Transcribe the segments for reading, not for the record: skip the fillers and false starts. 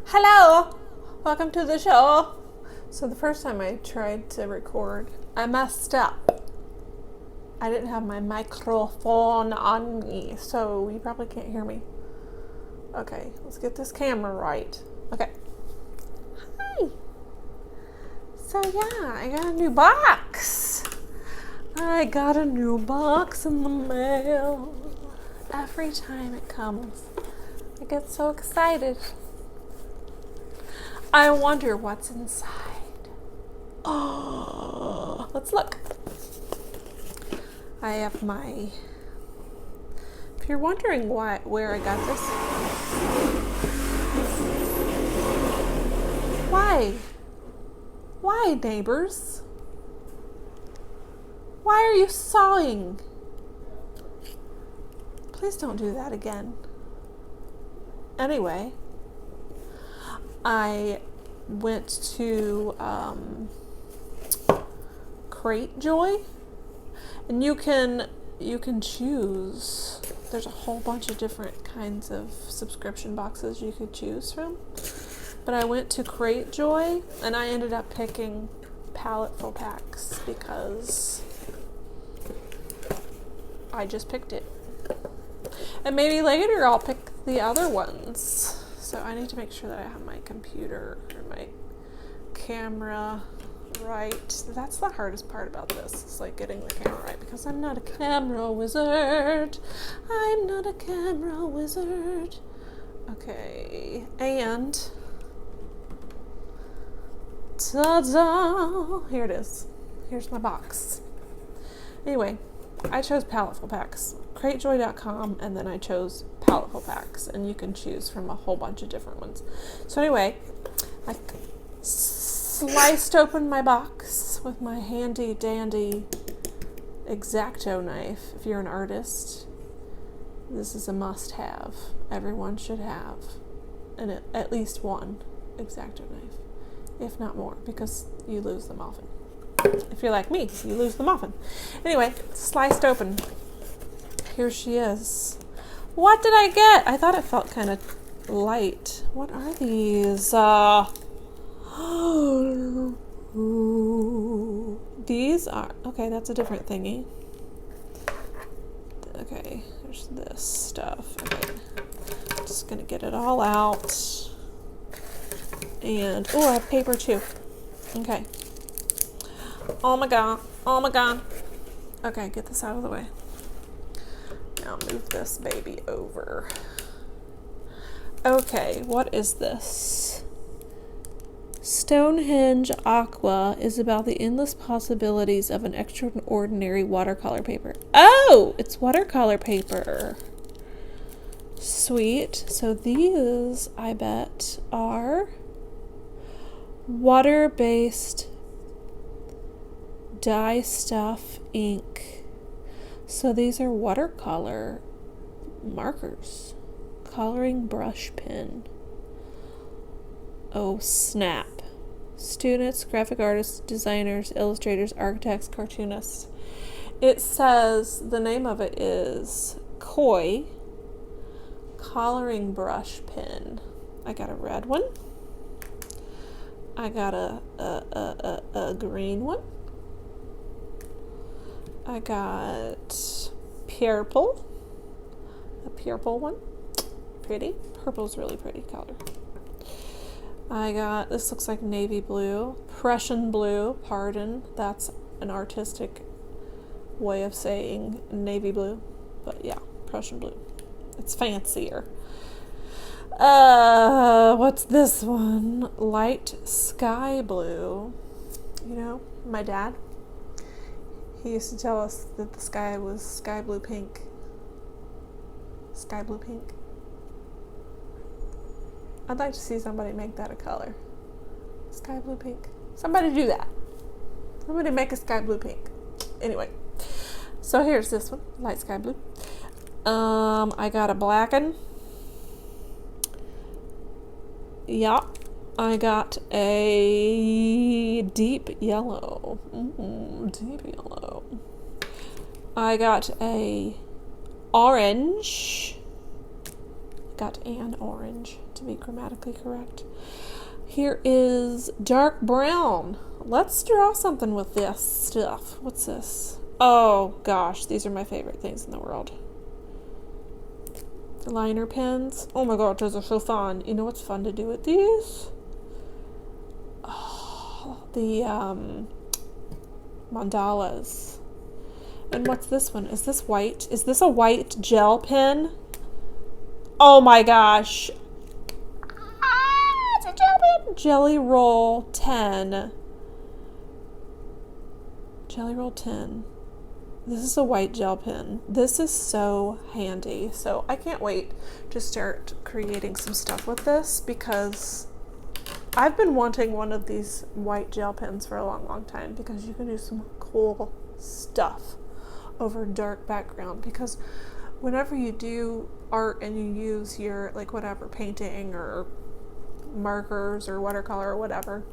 Hello! Welcome to the show. So the first time I tried to record, I messed up. I didn't have my microphone on me, so you probably can't hear me. Okay, let's get this camera right. Okay. Hi! So yeah, I got a new box. I got a new box in the mail. Every time it comes, I get so excited. I wonder what's inside. Oh, let's look. I have my... If you're wondering where I got this... Why? Why, neighbors? Why are you sawing? Please don't do that again. Anyway, I went to Crate Joy, and you can choose. There's a whole bunch of different kinds of subscription boxes you could choose from. But I went to Crate Joy, and I ended up picking Paletteful Packs because I just picked it. And maybe later I'll pick the other ones. So I need to make sure that I have my computer or my camera right. That's the hardest part about this. It's like getting the camera right because I'm not a camera wizard. I'm not a camera wizard. Okay, and ta-da! Here it is. Here's my box. Anyway, I chose Paletteful Packs. Cratejoy.com, and then I chose Paletteful Packs, and you can choose from a whole bunch of different ones. So anyway, I sliced open my box with my handy dandy X-Acto knife. If you're an artist, this is a must-have. Everyone should have at least one X-Acto knife, if not more, because you lose them often. If you're like me, you lose them often. Anyway, sliced open. Here she is. What did I get? I thought it felt kind of light. What are these? These are... Okay, that's a different thingy. Okay, there's this stuff. Okay. I'm just going to get it all out. And... Oh, I have paper too. Okay. Oh my god. Oh my god. Okay, get this out of the way. Now move this baby over. Okay, what is this? Stonehenge Aqua is about the endless possibilities of an extraordinary watercolor paper. Oh, it's watercolor paper. Sweet. So these, I bet, are water-based dye stuff ink. So these are watercolor markers. Coloring brush pen. Oh snap. Students, graphic artists, designers, illustrators, architects, cartoonists. It says, the name of it is Koi Coloring Brush Pen. I got a red one. I got a green one. I got purple, a purple one, pretty. Purple's really pretty color. I got, this looks like navy blue, Prussian blue, pardon, that's an artistic way of saying navy blue, but yeah, Prussian blue. It's fancier. What's this one? Light sky blue. You know, my dad, he used to tell us that the sky was sky blue pink. Sky blue pink. I'd like to see somebody make that a color. Sky blue pink. Somebody do that. Somebody make a sky blue pink. Anyway, so here's this one, light sky blue. I got a blacken. Yeah. I got a deep yellow. Deep yellow. I got a orange. Got an orange. to be grammatically correct. Here is dark brown. Let's draw something with this stuff. What's this? Oh gosh, these are my favorite things in the world. Liner pens. Oh my god, those are so fun. You know what's fun to do with these? Oh, the mandalas. And what's this one? Is this white? Is this a white gel pen? Oh my gosh. Ah, it's a gel pen. Jelly Roll 10. Jelly Roll 10. This is a white gel pen. This is so handy. So I can't wait to start creating some stuff with this because I've been wanting one of these white gel pens for a long time because you can do some cool stuff over dark background. Because whenever you do art and you use your like whatever painting or markers or watercolor or whatever,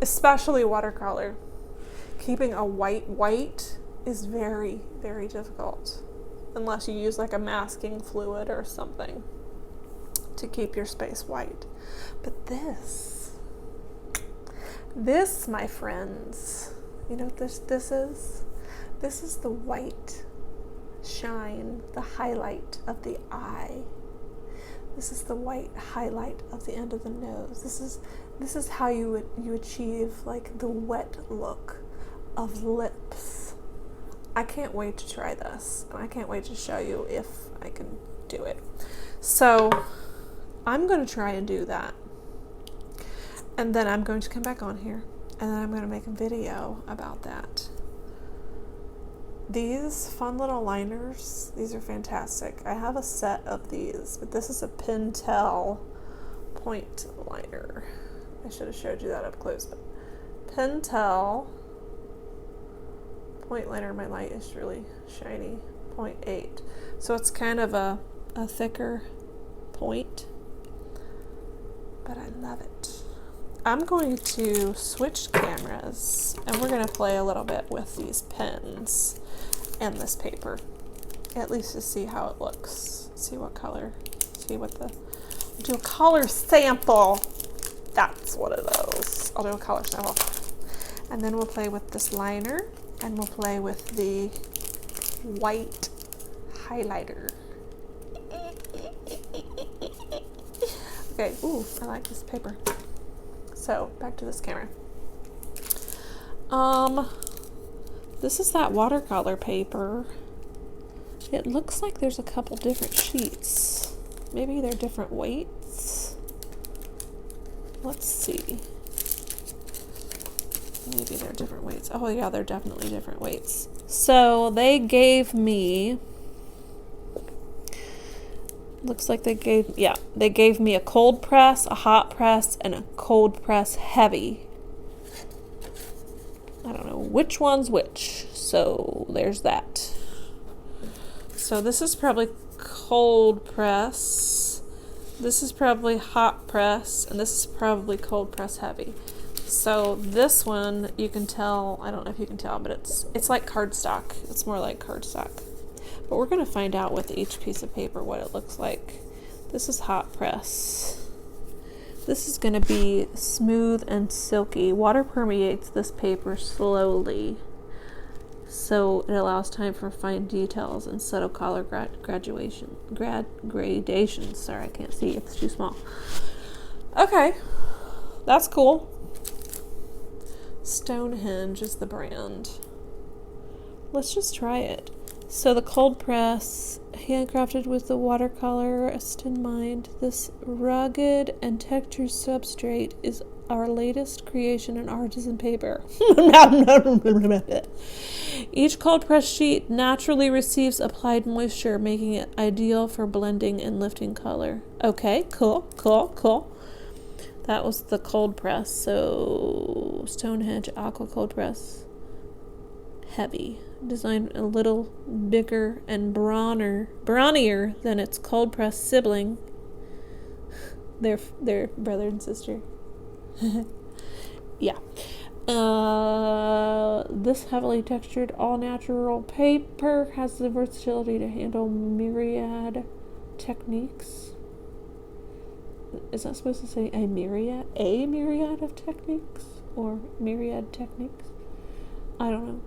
especially watercolor, keeping a white is very, very difficult unless you use like a masking fluid or something to keep your space white. But this, my friends, you know what this is? This is the white shine, the highlight of the eye. This is the white highlight of the end of the nose. This is how you achieve like the wet look of lips. I can't wait to try this, and I can't wait to show you if I can do it. So I'm going to try and do that, and then I'm going to come back on here, and then I'm going to make a video about that. These fun little liners, these are fantastic. I have a set of these, but this is a Pentel Pointliner. I should have showed you that up close, but Pentel Pointliner, my light is really shiny, 0.8. So it's kind of a thicker point, but I love it. I'm going to switch cameras and we're going to play a little bit with these pens and this paper, at least to see how it looks. See what color, see what the, do a color sample. That's what it is. I'll do a color sample. And then we'll play with this liner. And we'll play with the white highlighter. Okay, ooh, I like this paper. So, back to this camera. This is that watercolor paper. It looks like there's a couple different sheets. Maybe they're different weights. Let's see. Maybe they're different weights. Oh yeah, they're definitely different weights. So they gave me, looks like they gave me a cold press, a hot press, and a cold press heavy. I don't know which one's which. So there's that. So this is probably cold press. This is probably hot press, and this is probably cold press heavy. So this one, you can tell, I don't know if you can tell, but it's like cardstock. It's more like cardstock. But we're going to find out with each piece of paper what it looks like. This is hot press. This is going to be smooth and silky. Water permeates this paper slowly, so it allows time for fine details and subtle color gradations. Sorry, I can't see. It's too small. Okay, that's cool. Stonehenge is the brand. Let's just try it. So the cold press, handcrafted with the watercolorist in mind. This rugged and textured substrate is our latest creation in artisan paper. Each cold press sheet naturally receives applied moisture, making it ideal for blending and lifting color. Okay, cool. That was the cold press. So Stonehenge Aqua cold press. Heavy. Designed a little bigger and brawnier than its cold press sibling. They're brother and sister. Yeah. This heavily textured all-natural paper has the versatility to handle myriad techniques. is that supposed to say a myriad of techniques, or myriad techniques? I don't know.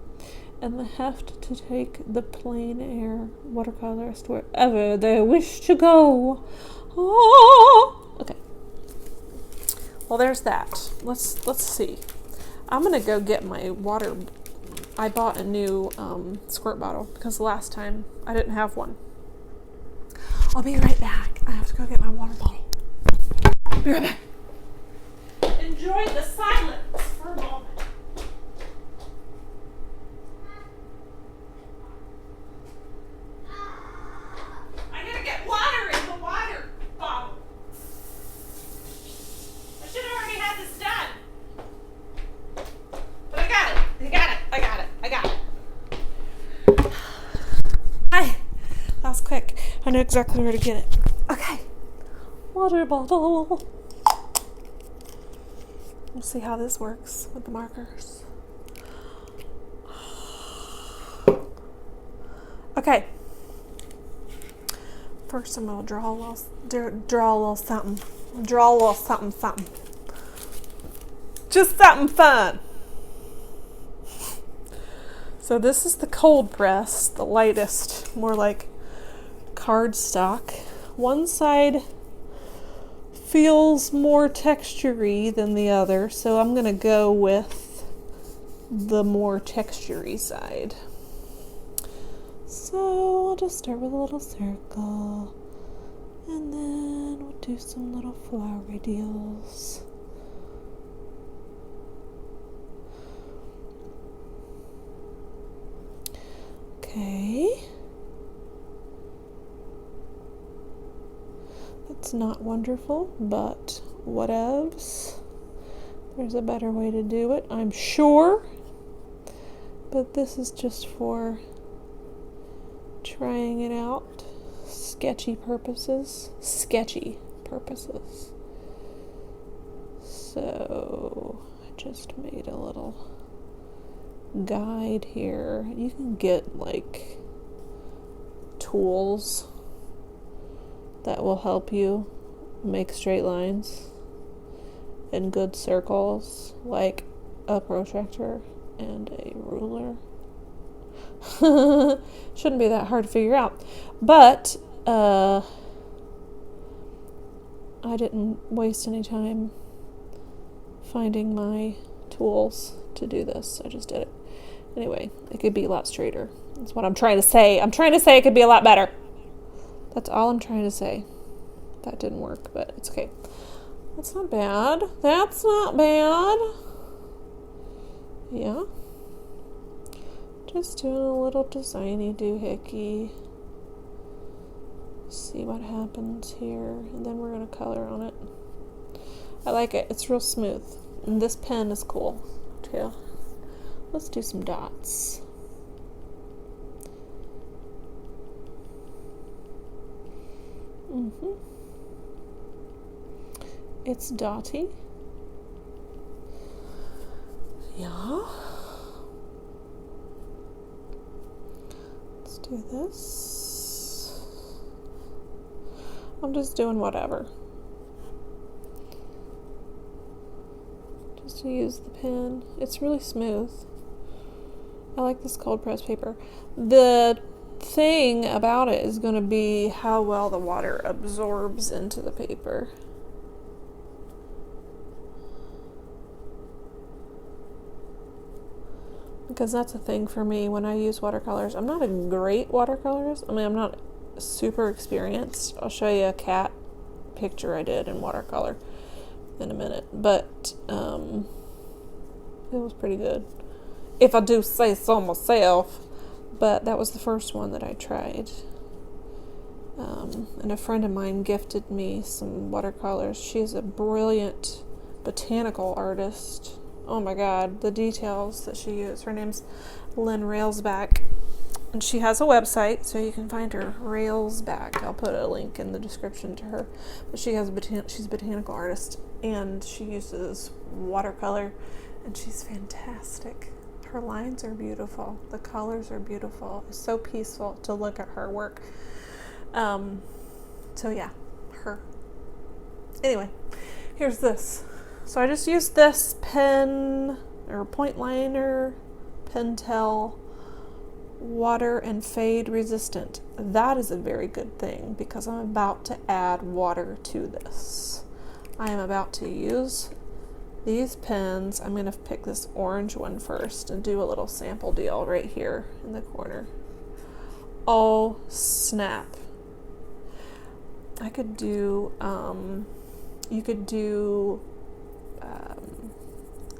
And the heft to take the plein air watercolorist wherever they wish to go. Oh! Okay. Well, there's that. Let's see. I'm gonna go get my water. I bought a new squirt bottle because last time I didn't have one. I'll be right back. I have to go get my water bottle. Be right back. Enjoy the silence for a moment. I gotta get water in the water bottle. I should have already had this done. But I got it. I got it. Hi. That was quick. I know exactly where to get it. Okay. Water bottle. We'll see how this works with the markers. Okay. First, I'm gonna draw a little something. Draw a little something. Just something fun. So this is the cold press, the lightest, more like cardstock. One side feels more textury than the other, so I'm gonna go with the more textury side. So I'll just start with a little circle, and then we'll do some little flowery deals. Okay. That's not wonderful, but whatevs. There's a better way to do it, I'm sure. But this is just for trying it out. Sketchy purposes. So I just made a little guide here. You can get like tools that will help you make straight lines and good circles, like a protractor and a ruler. Shouldn't be that hard to figure out, but I didn't waste any time finding my tools to do this. I just did it. Anyway, it could be a lot straighter. That's what I'm trying to say. I'm trying to say it could be a lot better. That's all I'm trying to say. That didn't work, but it's okay. That's not bad. Yeah. Just doing a little designy doohickey. See what happens here. And then we're going to color on it. I like it. It's real smooth. And this pen is cool, too. Let's do some dots. It's dotty. Yeah. Let's do this. I'm just doing whatever. Just to use the pen. It's really smooth. I like this cold press paper. The thing about it is going to be how well the water absorbs into the paper. Because that's a thing for me when I use watercolors. I'm not a great watercolorist. I mean, I'm not super experienced. I'll show you a cat picture I did in watercolor in a minute. But it was pretty good, if I do say so myself. But that was the first one that I tried. And a friend of mine gifted me some watercolors. She's a brilliant botanical artist. Oh my god, the details that she used. Her name's Lynn Railsback. And she has a website, so you can find her, Railsback. I'll put a link in the description to her. But she has she's a botanical artist, and she uses watercolor, and she's fantastic. Her lines are beautiful. The colors are beautiful. It's so peaceful to look at her work. So yeah, her. Anyway, here's this. So I just used this pen or Pointliner Pentel water and fade resistant. That is a very good thing because I'm about to add water to this. I am about to use these pens. I'm going to pick this orange one first and do a little sample deal right here in the corner. Oh snap. I could do, you could do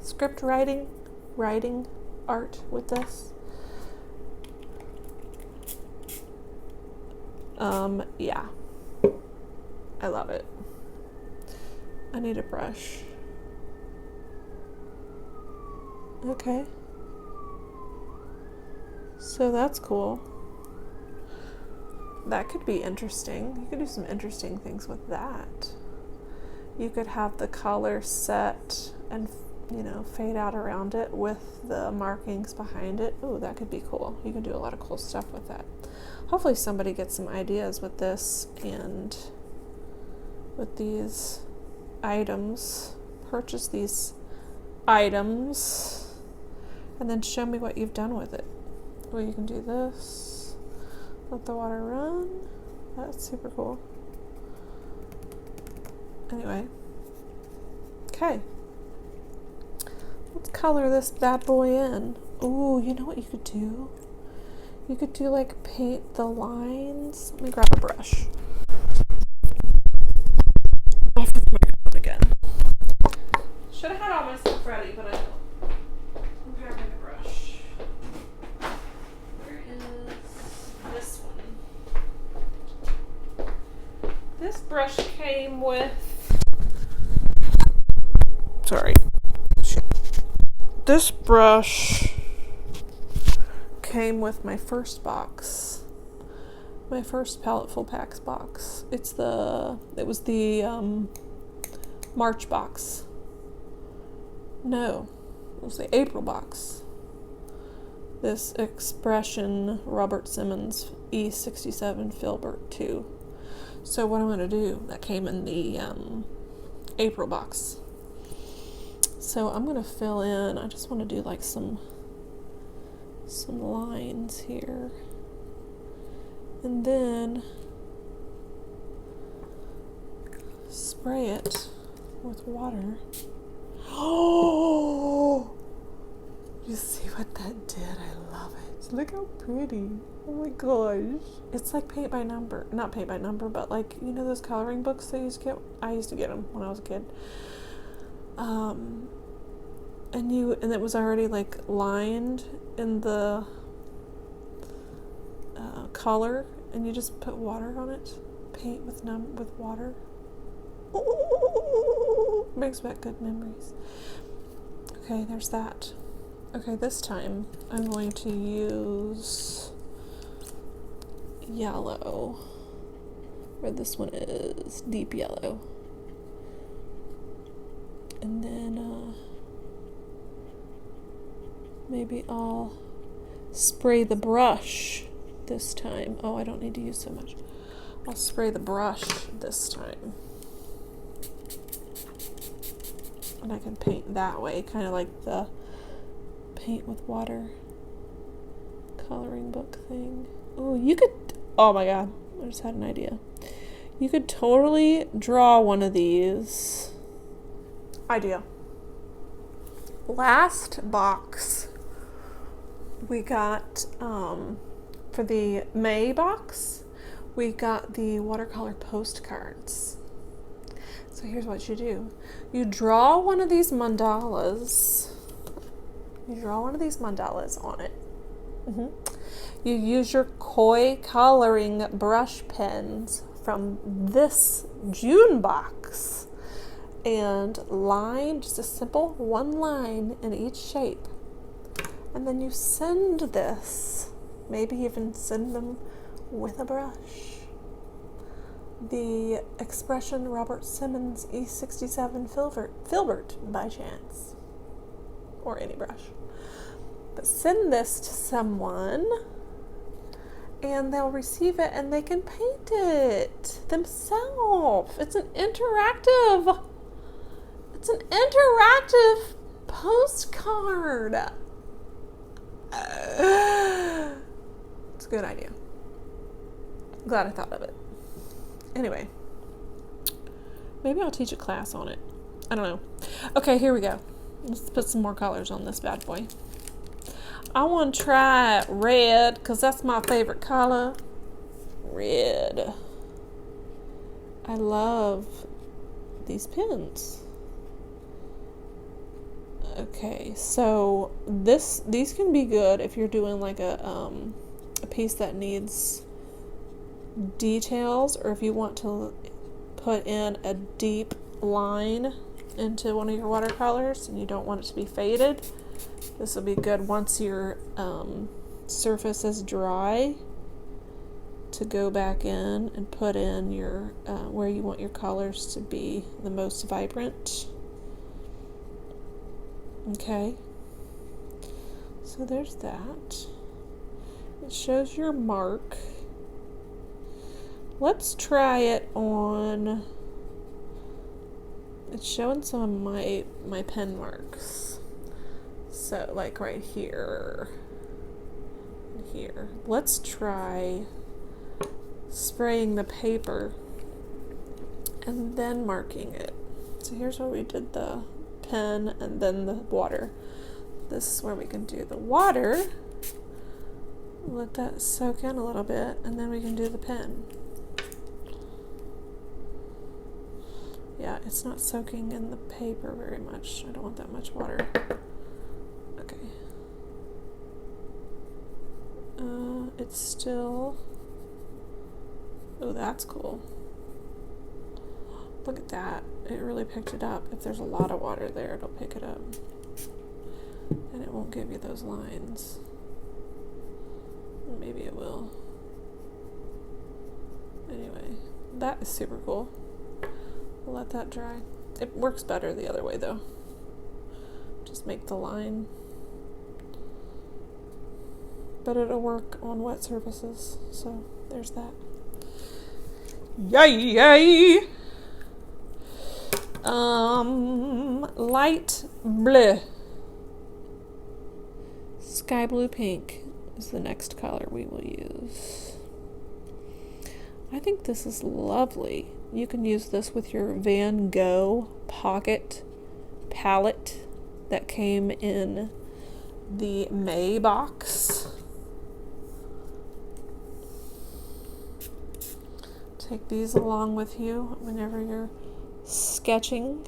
script writing art with this. Yeah, I love it. I need a brush. Okay. So that's cool. That could be interesting. You could do some interesting things with that. You could have the color set and, you know, fade out around it with the markings behind it. Ooh, that could be cool. You can do a lot of cool stuff with that. Hopefully somebody gets some ideas with this and with these items. Purchase these items and then show me what you've done with it. Well, you can do this. Let the water run. That's super cool. Anyway. Okay. Let's color this bad boy in. Ooh, you know what you could do? You could do like paint the lines. Let me grab a brush. Off with my phone again. Should have had all my stuff ready, but I don't. I'm grabbing a brush. Where is this one? This brush came with. Sorry. This brush came with my first box, my first Paletteful Packs box. It was the March box. No, it was the April box. This Expression Robert Simmons E67 Filbert 2. So what I'm going to do, that came in the April box. So I'm going to fill in, I just want to do like some lines here, and then spray it with water. Oh, you see what that did? I love it. Look how pretty. Oh my gosh, it's like paint by number, not paint by number, but like, you know, those coloring books they used to get. I used to get them when I was a kid. And it was already like lined in the color, and you just put water on it. Paint with water. Ooh, brings back good memories. Okay, there's that. Okay, this time I'm going to use yellow, where this one is deep yellow, and then maybe I'll spray the brush this time. Oh, I don't need to use so much. I'll spray the brush this time. And I can paint that way, kind of like the paint with water coloring book thing. Oh, you could, oh my god, I just had an idea. You could totally draw one of these. Idea. Last box we got, for the May box, we got the watercolor postcards. So here's what you do. You draw one of these mandalas. You draw one of these mandalas on it. You use your koi coloring brush pens from this June box and line, just a simple one line in each shape. And then you send this, maybe even send them with a brush. The Expression Robert Simmons E67 Filbert by chance, or any brush. But send this to someone, and they'll receive it and they can paint it themselves. It's an interactive postcard. It's a good idea. I'm glad I thought of it. Anyway, maybe I'll teach a class on it. I don't know. Okay, here we go. Let's put some more colors on this bad boy. I want to try red because that's my favorite color. Red. I love these pens. Okay, so these can be good if you're doing like a piece that needs details, or if you want to put in a deep line into one of your watercolors and you don't want it to be faded. This will be good once your surface is dry to go back in and put in your where you want your colors to be the most vibrant. Okay, so there's that. It shows your mark. Let's try it on. It's showing some of my pen marks. So like right here, here. Let's try spraying the paper and then marking it. So here's where we did the pen and then the water. This is where we can do the water. Let that soak in a little bit and then we can do the pen. Yeah, it's not soaking in the paper very much. I don't want that much water. Okay. It's still... Oh, that's cool. Look at that. It really picked it up. If there's a lot of water there, it'll pick it up. And it won't give you those lines. Maybe it will. Anyway, that is super cool. We'll let that dry. It works better the other way though. Just make the line. But it'll work on wet surfaces. So there's that. Yay! Light blue. Sky blue pink is the next color we will use. I think this is lovely. You can use this with your Van Gogh pocket palette that came in the May box. Take these along with you whenever you're sketching.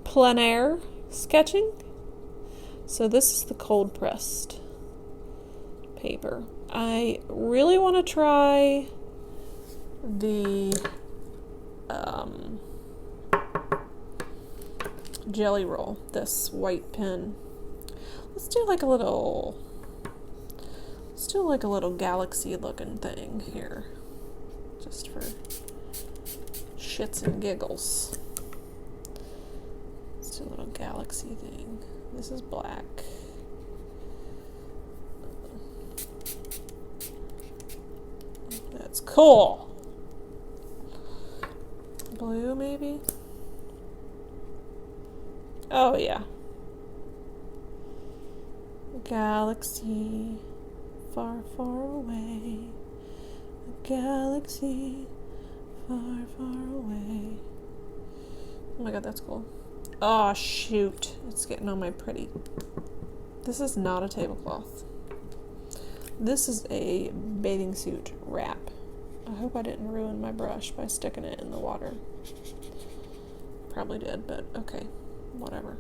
Plein air sketching. So this is the cold pressed paper. I really want to try the jelly roll, this white pen. Let's do like a little galaxy looking thing here, just for shits and giggles. Let's do a little galaxy thing. This is black. That's cool. Blue, maybe? Oh, yeah. Galaxy, far, far away. A galaxy, far, far away. Oh my god, that's cool. Oh, shoot. It's getting on my pretty. This is not a tablecloth. This is a bathing suit wrap. I hope I didn't ruin my brush by sticking it in the water. Probably did, but okay. Whatever.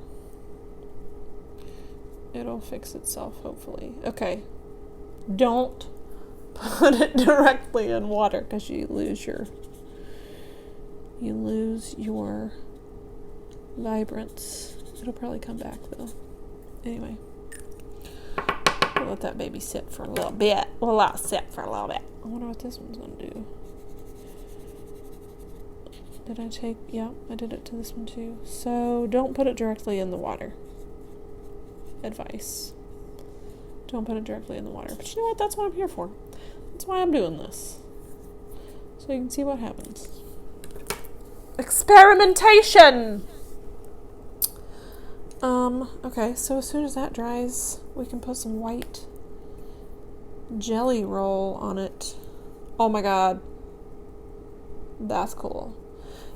It'll fix itself, hopefully. Okay. Don't put it directly in water because you lose your vibrance. It'll probably come back though. Anyway, we'll let that baby sit for a little bit. We'll let it sit for a little bit. I wonder what this one's gonna do. Did I take? Yeah, I did it to this one too. So don't put it directly in the water. Advice. Don't put it directly in the water. But you know what? That's what I'm here for. That's why I'm doing this. So you can see what happens. Experimentation! Okay, so as soon as that dries, we can put some white jelly roll on it. Oh my god. That's cool.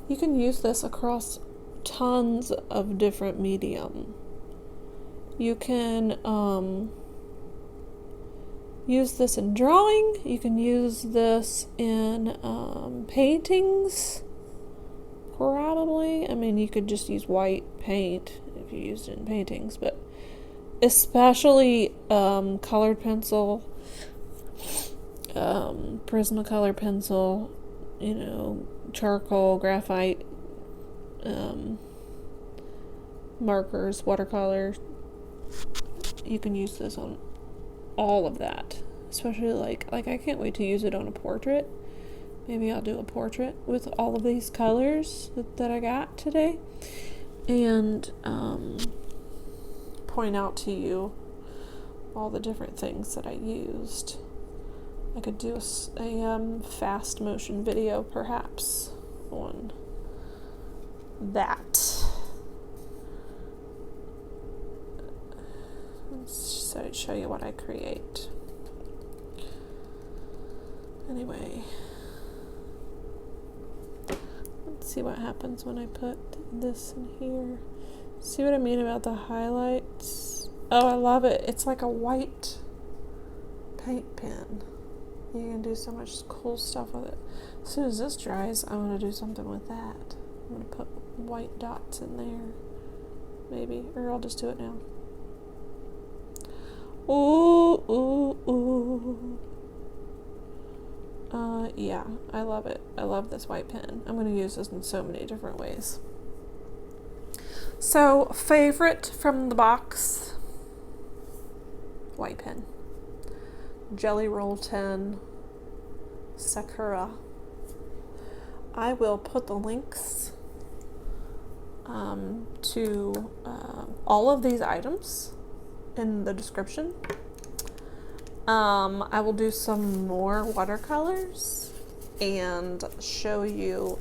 You can use this across tons of different medium. You can use this in drawing. You can use this in paintings. Probably. I mean, you could just use white paint if you used it in paintings, but especially colored pencil, Prismacolor pencil, you know, charcoal, graphite, markers, watercolor. You can use this on all of that, especially like I can't wait to use it on a portrait. Maybe I'll do a portrait with all of these colors that I got today, and point out to you all the different things that I used. I could do a fast motion video perhaps on that. Let's show you what I create. Anyway, let's see what happens when I put this in here. See what I mean about the highlights? Oh, I love it. It's like a white paint pen. You can do so much cool stuff with it. As soon as this dries, I'm going to do something with that. I'm going to put white dots in there. Maybe. Or I'll just do it now. Ooh, ooh, ooh. Yeah, I love it. I love this white pen. I'm going to use this in so many different ways. So, favorite from the box, white pen. Jelly Roll 10, Sakura. I will put the links to all of these items in the description. I will do some more watercolors and show you,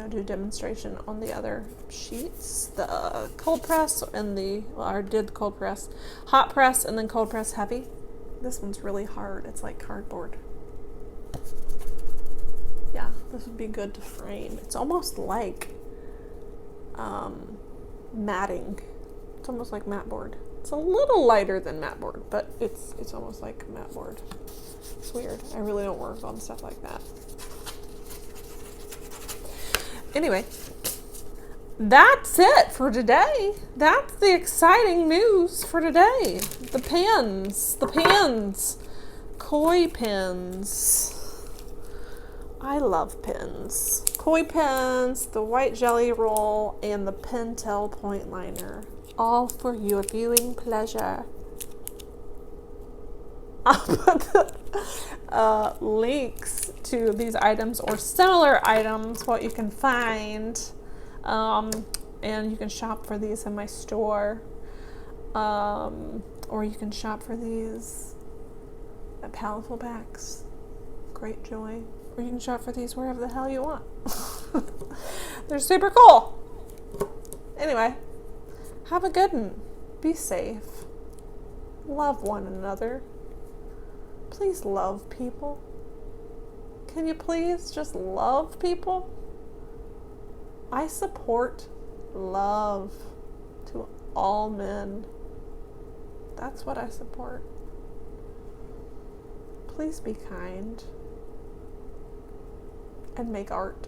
do demonstration on the other sheets. The cold press and I did cold press, hot press, and then cold press heavy. This one's really hard. It's like cardboard. Yeah, this would be good to frame. It's almost like matting. It's almost like mat board. It's a little lighter than mat board, but it's almost like mat board. It's weird. I really don't work on stuff like that. Anyway, that's it for today. That's the exciting news for today. The pens, koi pens. I love pens. Koi pens, the white jelly roll, and the Pentel Pointliner. All for your viewing pleasure. I'll put the links to these items or similar items, what you can find. And you can shop for these in my store. Or you can shop for these at Paletteful Packs. Great Joy. Or you can shop for these wherever the hell you want. They're super cool. Anyway, have a good one. Be safe. Love one another. Please love people. Can you please just love people? I support love to all men. That's what I support. Please be kind and make art.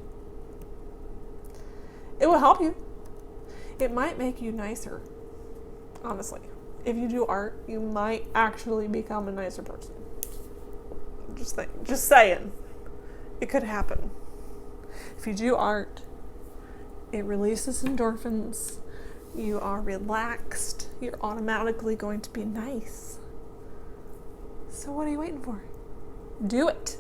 It will help you. It might make you nicer, honestly. If you do art, you might actually become a nicer person. Just saying. It could happen. If you do art, it releases endorphins. You are relaxed. You're automatically going to be nice. So what are you waiting for? Do it.